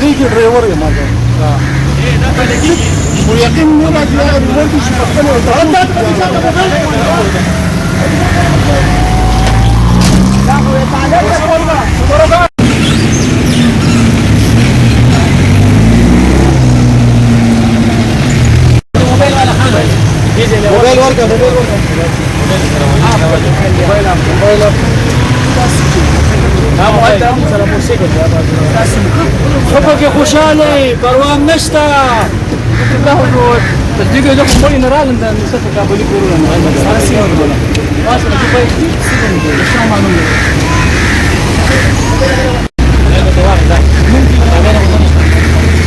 حقيقي الريور يا ماذا ويقين نرى ديار الورد شبكنا موبايل ورقة موبايل خبك يا خوشالي بروان نشتا تصديق يدخل موي نرال انت نسفك ابولي كورونا انا سيما ولا واسمع كيف يصير شو معلومه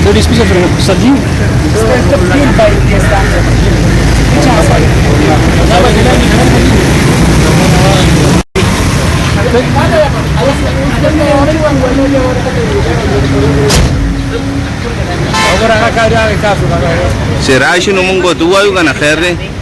ده دي سبيشال في السردين Será que no mongo tu ayu kana khair ne